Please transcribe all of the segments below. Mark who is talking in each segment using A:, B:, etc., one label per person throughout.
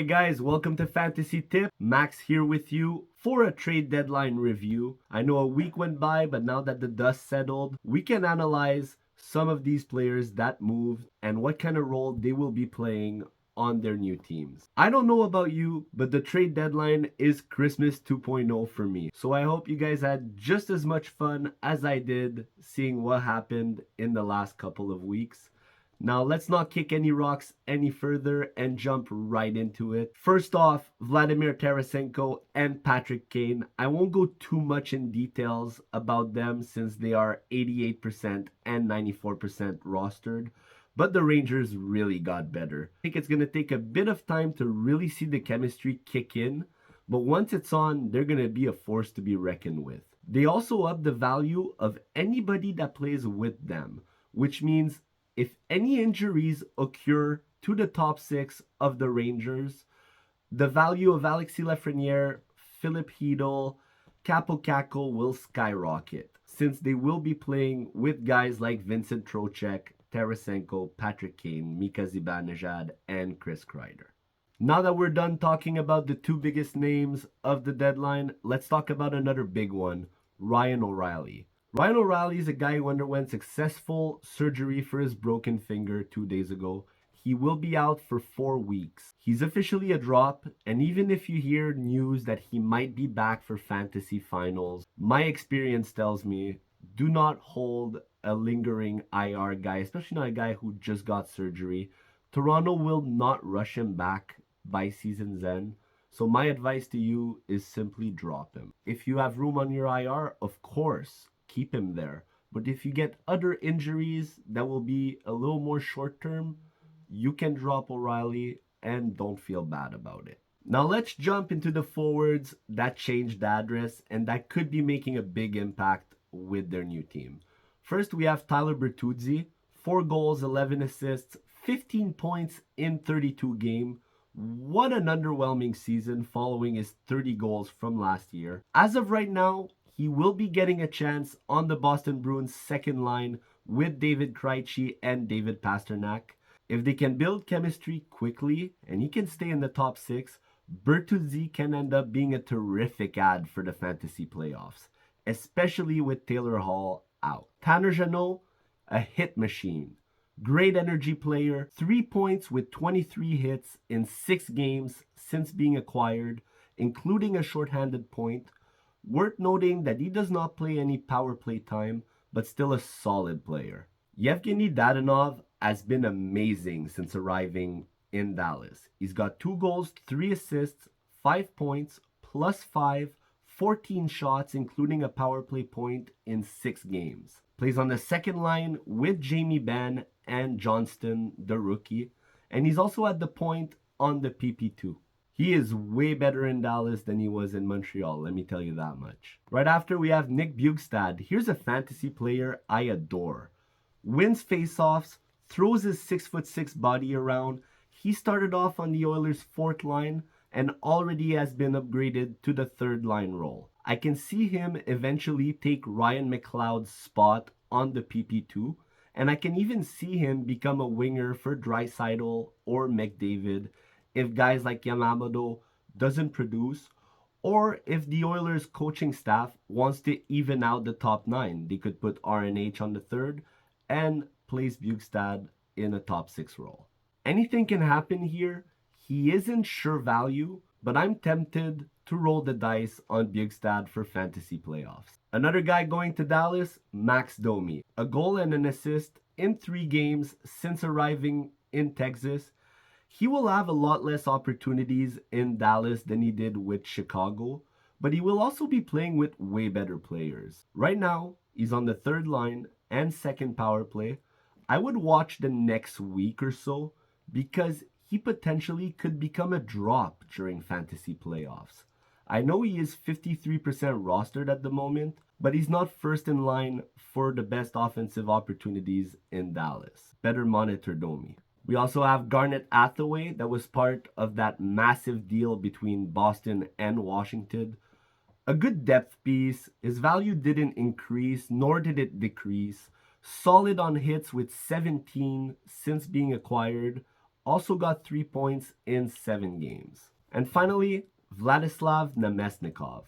A: Hey guys, welcome to Fantasy Tip. Max here with you for a trade deadline review. I know a week went by, but now that the dust settled, we can analyze some of these players that moved and what kind of role they will be playing on their new teams. I don't know about you, but the trade deadline is Christmas 2.0 for me. So I hope you guys had just as much fun as I did seeing what happened in the last couple of weeks. Now, let's not kick any rocks any further and jump right into it. First off, Vladimir Tarasenko and Patrick Kane. I won't go too much in details about them since they are 88% and 94% rostered, but the Rangers really got better. I think it's going to take a bit of time to really see the chemistry kick in, but once it's on, they're going to be a force to be reckoned with. They also up the value of anybody that plays with them, which means if any injuries occur to the top six of the Rangers, the value of Alexis Lafreniere, Philip Hedl, Capo Caco will skyrocket since they will be playing with guys like Vincent Trocheck, Tarasenko, Patrick Kane, Mika Zibanejad, and Chris Kreider. Now that we're done talking about the two biggest names of the deadline, let's talk about another big one, Ryan O'Reilly. Ryan O'Reilly is a guy who underwent successful surgery for his broken finger 2 days ago. He will be out for 4 weeks. He's officially a drop, and even if you hear news that he might be back for fantasy finals, my experience tells me do not hold a lingering IR guy, especially not a guy who just got surgery. Toronto will not rush him back by season's end. So my advice to you is simply drop him. If you have room on your IR, of course, keep him there. But if you get other injuries that will be a little more short term, you can drop O'Reilly and don't feel bad about it. Now let's jump into the forwards that changed address and that could be making a big impact with their new team. First, we have Tyler Bertuzzi, 4 goals, 11 assists, 15 points in 32 games. What an underwhelming season following his 30 goals from last year. As of right now, he will be getting a chance on the Boston Bruins second line with David Krejci and David Pastrnak. If they can build chemistry quickly and he can stay in the top 6, Bertuzzi can end up being a terrific add for the fantasy playoffs, especially with Taylor Hall out. Tanner Jeannot, a hit machine. Great energy player, 3 points with 23 hits in 6 games since being acquired, including a shorthanded point. Worth noting that he does not play any power play time, but still a solid player. Yevgeny Dadonov has been amazing since arriving in Dallas. He's got 2 goals, 3 assists, 5 points, +5, 14 shots, including a power play point in 6 games. Plays on the second line with Jamie Benn and Johnston, the rookie, and he's also at the point on the PP2. He is way better in Dallas than he was in Montreal, let me tell you that much. Right after, we have Nick Bjugstad. Here's a fantasy player I adore. Wins faceoffs, throws his 6'6" body around. He started off on the Oilers' 4th line and already has been upgraded to the 3rd line role. I can see him eventually take Ryan McLeod's spot on the PP2, and I can even see him become a winger for Draisaitl or McDavid if guys like Yamamoto doesn't produce, or if the Oilers coaching staff wants to even out the top 9. They could put RNH on the 3rd and place Bjugstad in a top 6 role. Anything can happen here. He isn't sure value, but I'm tempted to roll the dice on Bjugstad for fantasy playoffs. Another guy going to Dallas, Max Domi. A goal and an assist in 3 games since arriving in Texas. He will have a lot less opportunities in Dallas than he did with Chicago, but he will also be playing with way better players. Right now, he's on the 3rd line and 2nd power play. I would watch the next week or so because he potentially could become a drop during fantasy playoffs. I know he is 53% rostered at the moment, but he's not first in line for the best offensive opportunities in Dallas. Better monitor Domi. We also have Garnet Hathaway that was part of that massive deal between Boston and Washington. A good depth piece. His value didn't increase, nor did it decrease. Solid on hits with 17 since being acquired. also got 3 points in 7 games. And finally, Vladislav Namestnikov.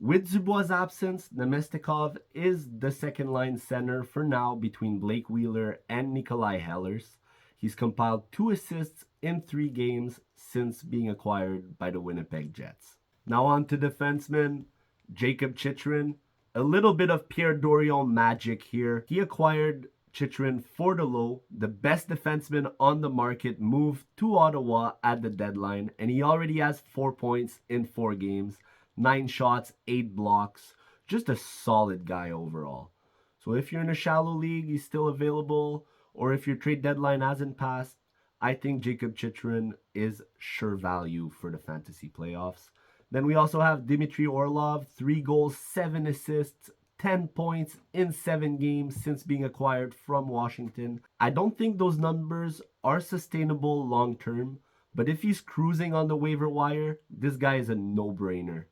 A: With Dubois' absence, Namestnikov is the second line center for now between Blake Wheeler and Nikolai Hellers. He's compiled 2 assists in 3 games since being acquired by the Winnipeg Jets. Now on to defenseman Jacob Chychrun. A little bit of Pierre Dorion magic here. He acquired Chychrun for the low. The best defenseman on the market moved to Ottawa at the deadline, and he already has 4 points in 4 games, 9 shots, 8 blocks. Just a solid guy overall. So if you're in a shallow league, he's still available, or if your trade deadline hasn't passed, I think Jacob Chychrun is sure value for the fantasy playoffs. Then we also have Dmitry Orlov, 3 goals, 7 assists, 10 points in 7 games since being acquired from Washington. I don't think those numbers are sustainable long term, but if he's cruising on the waiver wire, this guy is a no-brainer.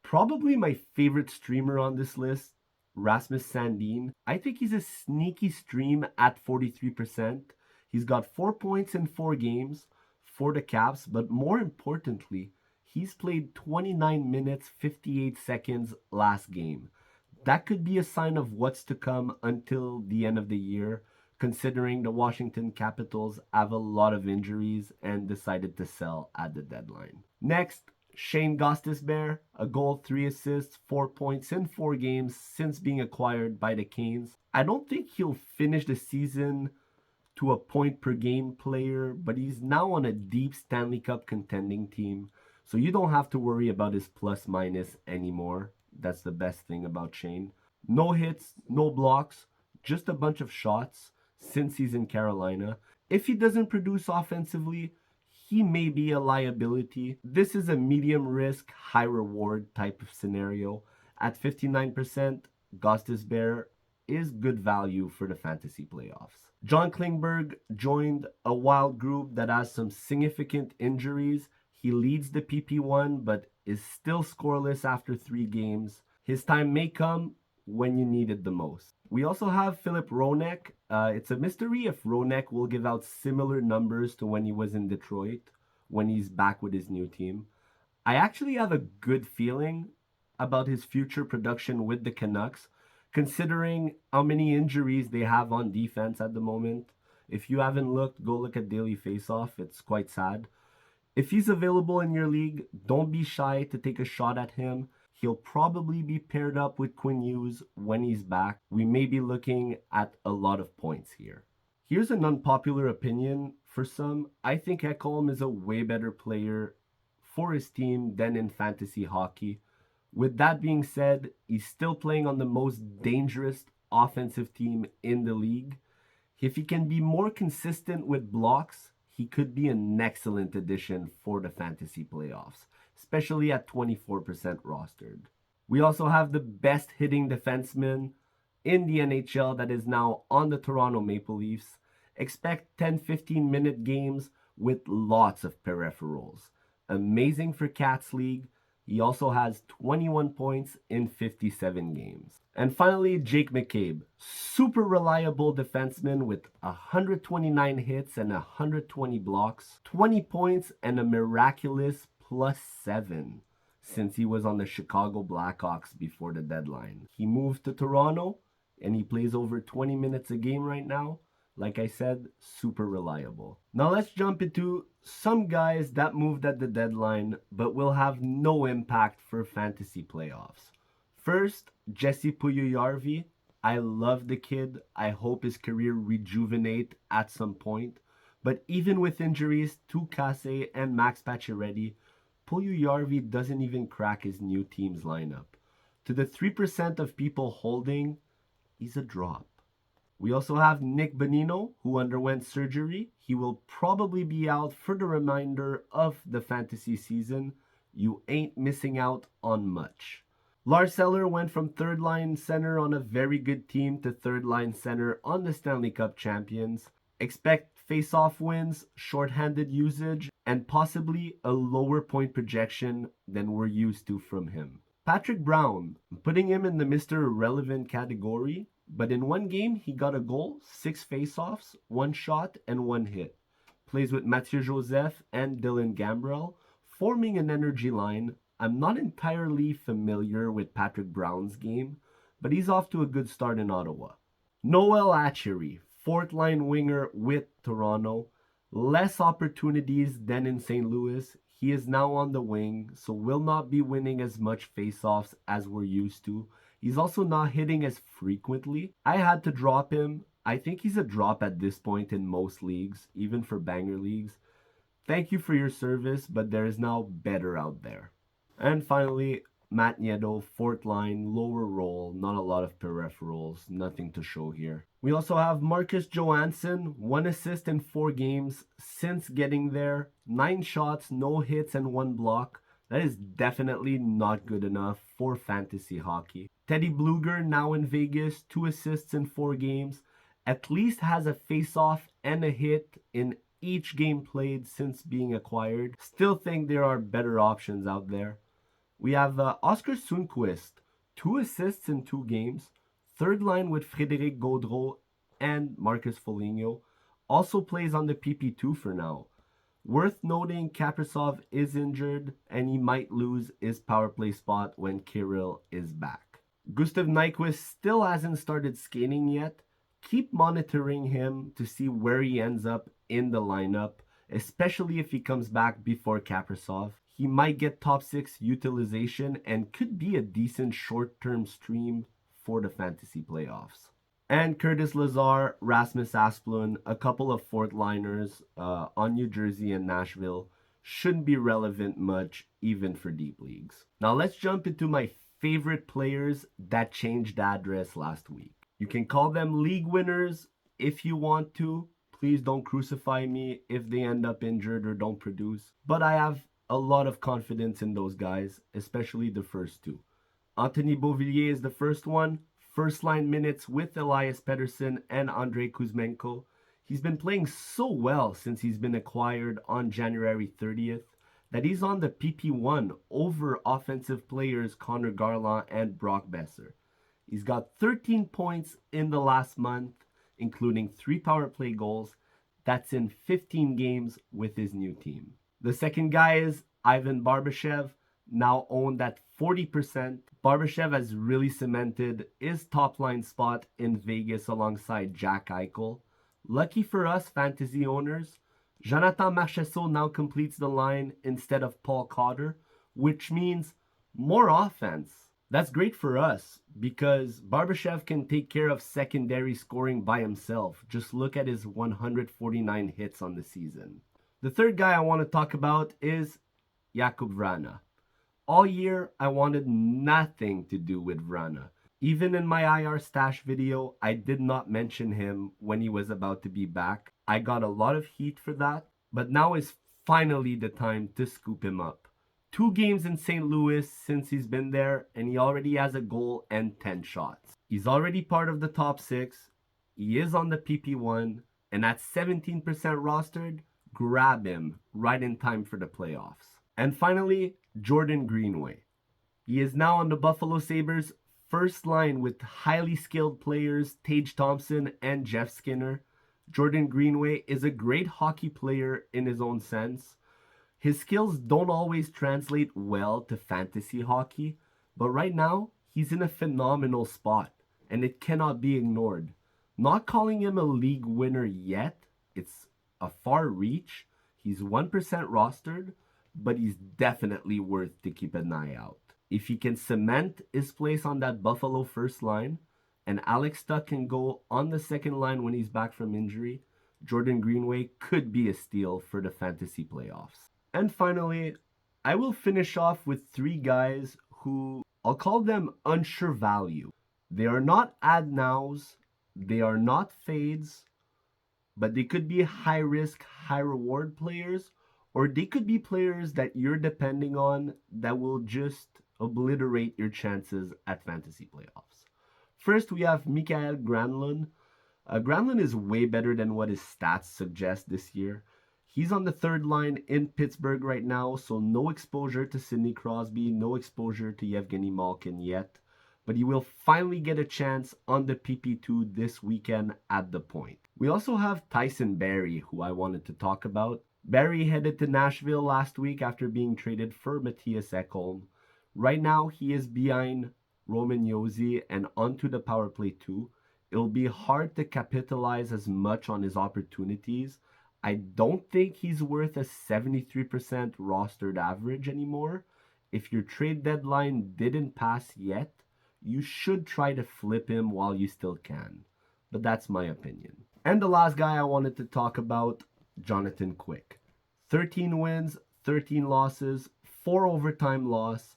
A: Probably my favorite streamer on this list, Rasmus Sandin. I think he's a sneaky stream at 43%. He's got 4 points in 4 games for the Caps, but more importantly, he's played 29 minutes, 58 seconds last game. That could be a sign of what's to come until the end of the year, considering the Washington Capitals have a lot of injuries and decided to sell at the deadline. Next, Shane Gostisbehere, a goal, 3 assists, 4 points in 4 games since being acquired by the Canes. I don't think he'll finish the season to a point per game player, but he's now on a deep Stanley Cup contending team. So you don't have to worry about his plus minus anymore. That's the best thing about Shane. No hits, no blocks, just a bunch of shots since he's in Carolina. If he doesn't produce offensively, he may be a liability. This is a medium risk, high reward type of scenario. At 59%, Gostisbehere is good value for the fantasy playoffs. John Klingberg joined a wild group that has some significant injuries. He leads the PP1 but is still scoreless after 3 games. His time may come when you need it the most. We also have Philip Hronek. It's a mystery if Hronek will give out similar numbers to when he was in Detroit, when he's back with his new team. I actually have a good feeling about his future production with the Canucks, considering how many injuries they have on defense at the moment. If you haven't looked, go look at Daily Faceoff. It's quite sad. If he's available in your league, don't be shy to take a shot at him. He'll probably be paired up with Quinn Hughes when he's back. We may be looking at a lot of points here. Here's an unpopular opinion for some. I think Ekholm is a way better player for his team than in fantasy hockey. With that being said, he's still playing on the most dangerous offensive team in the league. If he can be more consistent with blocks, he could be an excellent addition for the fantasy playoffs, especially at 24% rostered. We also have the best hitting defenseman in the NHL that is now on the Toronto Maple Leafs. Expect 10-15 minute games with lots of peripherals. Amazing for Cats League. He also has 21 points in 57 games. And finally, Jake McCabe. Super reliable defenseman with 129 hits and 120 blocks, 20 points and a miraculous +7 since he was on the Chicago Blackhawks before the deadline. He moved to Toronto and he plays over 20 minutes a game right now. Like I said, super reliable. Now let's jump into some guys that moved at the deadline but will have no impact for fantasy playoffs. First, Jesse Puljujarvi. I love the kid. I hope his career rejuvenate at some point. But even with injuries to Kase and Max Pacioretty, Puljujarvi doesn't even crack his new team's lineup. To the 3% of people holding, he's a drop. We also have Nick Bonino, who underwent surgery. He will probably be out for the remainder of the fantasy season. You ain't missing out on much. Lars Eller went from third line center on a very good team to third line center on the Stanley Cup champions. Expect face-off wins, shorthanded usage, and possibly a lower point projection than we're used to from him. Patrick Brown, putting him in the Mr. Irrelevant category, but in one game he got a goal, 6 face-offs, 1 shot, and 1 hit. plays with Mathieu Joseph and Dylan Gambrell, forming an energy line. I'm not entirely familiar with Patrick Brown's game, but he's off to a good start in Ottawa. Noel Achery, fourth line winger with Toronto. Less opportunities than in St. Louis. He is now on the wing, so will not be winning as much faceoffs as we're used to. He's also not hitting as frequently. I had to drop him. I think he's a drop at this point in most leagues, even for banger leagues. Thank you for your service, but there is now better out there. And finally, Matt Nieto, fourth line, lower role, not a lot of peripherals, nothing to show here. We also have Marcus Johansson, 1 assist in 4 games since getting there, 9 shots, no hits, and 1 block. That is definitely not good enough for fantasy hockey. Teddy Bluger, now in Vegas, 2 assists in 4 games, at least has a face-off and a hit in each game played since being acquired. Still think there are better options out there. We have Oscar Sundqvist, 2 assists in 2 games, third line with Frédéric Gaudreau and Marcus Foligno, also plays on the PP2 for now. Worth noting, Kaprizov is injured and he might lose his power play spot when Kirill is back. Gustav Nyquist still hasn't started skating yet. Keep monitoring him to see where he ends up in the lineup, especially if he comes back before Kaprizov. He might get top 6 utilization and could be a decent short-term stream for the fantasy playoffs. And Curtis Lazar, Rasmus Asplund, a couple of fourth liners on New Jersey and Nashville shouldn't be relevant much even for deep leagues. Now let's jump into my favorite players that changed address last week. You can call them league winners if you want to. Please don't crucify me if they end up injured or don't produce. But I have a lot of confidence in those guys, especially the first 2. Anthony Beauvillier is the first one. First line minutes with Elias Pettersson and Andrei Kuzmenko. He's been playing so well since he's been acquired on January 30th that he's on the PP1 over offensive players Connor Garland and Brock Besser. He's got 13 points in the last month, including 3 power play goals. That's in 15 games with his new team. The second guy is Ivan Barbashev, now owned at 40%. Barbashev has really cemented his top line spot in Vegas alongside Jack Eichel. Lucky for us fantasy owners, Jonathan Marchessault now completes the line instead of Paul Cotter, which means more offense. That's great for us because Barbashev can take care of secondary scoring by himself. Just look at his 149 hits on the season. The third guy I want to talk about is Jakub Vrana. All year, I wanted nothing to do with Vrana. Even in my IR stash video, I did not mention him when he was about to be back. I got a lot of heat for that, but now is finally the time to scoop him up. 2 games in St. Louis since he's been there, and he already has a goal and 10 shots. He's already part of the top 6. He is on the PP1, and at 17% rostered, grab him right in time for the playoffs. And finally, Jordan Greenway. He is now on the Buffalo Sabres' first line with highly skilled players Tage Thompson and Jeff Skinner. Jordan Greenway is a great hockey player in his own sense. His skills don't always translate well to fantasy hockey, but right now, he's in a phenomenal spot, and it cannot be ignored. Not calling him a league winner yet, it's a far reach. He's 1% rostered, but he's definitely worth to keep an eye out. If he can cement his place on that Buffalo first line, and Alex Tuck can go on the second line when he's back from injury, Jordan Greenway could be a steal for the fantasy playoffs. And finally, I will finish off with 3 guys who I'll call them unsure value. They are not ad nows, they are not fades, but they could be high risk, high reward players, or they could be players that you're depending on that will just obliterate your chances at fantasy playoffs. First, we have Mikael Granlund. Granlund is way better than what his stats suggest this year. He's on the third line in Pittsburgh right now, so no exposure to Sidney Crosby, no exposure to Yevgeny Malkin yet. but he will finally get a chance on the PP2 this weekend at the point. We also have Tyson Barrie, who I wanted to talk about. Barrie headed to Nashville last week after being traded for Matthias Ekholm. Right now, he is behind Roman Josi and onto the power play too. It'll be hard to capitalize as much on his opportunities. I don't think he's worth a 73% rostered average anymore. If your trade deadline didn't pass yet, you should try to flip him while you still can. But that's my opinion. And the last guy I wanted to talk about, Jonathan Quick. 13 wins, 13 losses, 4 overtime loss,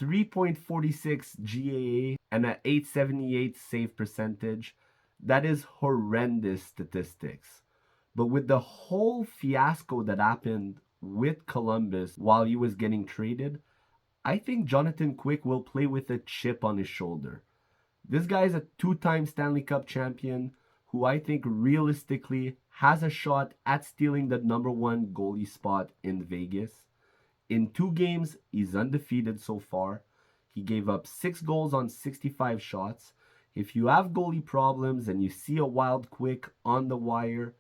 A: 3.46 GAA, and an 878 save percentage. That is horrendous statistics. But with the whole fiasco that happened with Columbus while he was getting traded, I think Jonathan Quick will play with a chip on his shoulder. This guy is a 2-time Stanley Cup champion who I think realistically has a shot at stealing the #1 goalie spot in Vegas. In 2 games, he's undefeated so far. He gave up 6 goals on 65 shots. If you have goalie problems and you see a wild Quick on the wire,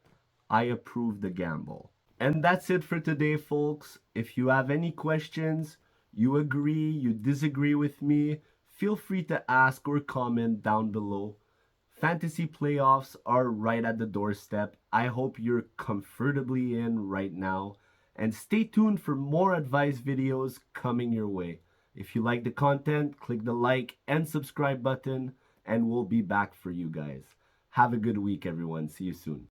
A: I approve the gamble. And that's it for today, folks. If you have any questions, you agree, you disagree with me, feel free to ask or comment down below. Fantasy playoffs are right at the doorstep. I hope you're comfortably in right now. And stay tuned for more advice videos coming your way. If you like the content, click the like and subscribe button, and we'll be back for you guys. Have a good week, everyone. See you soon.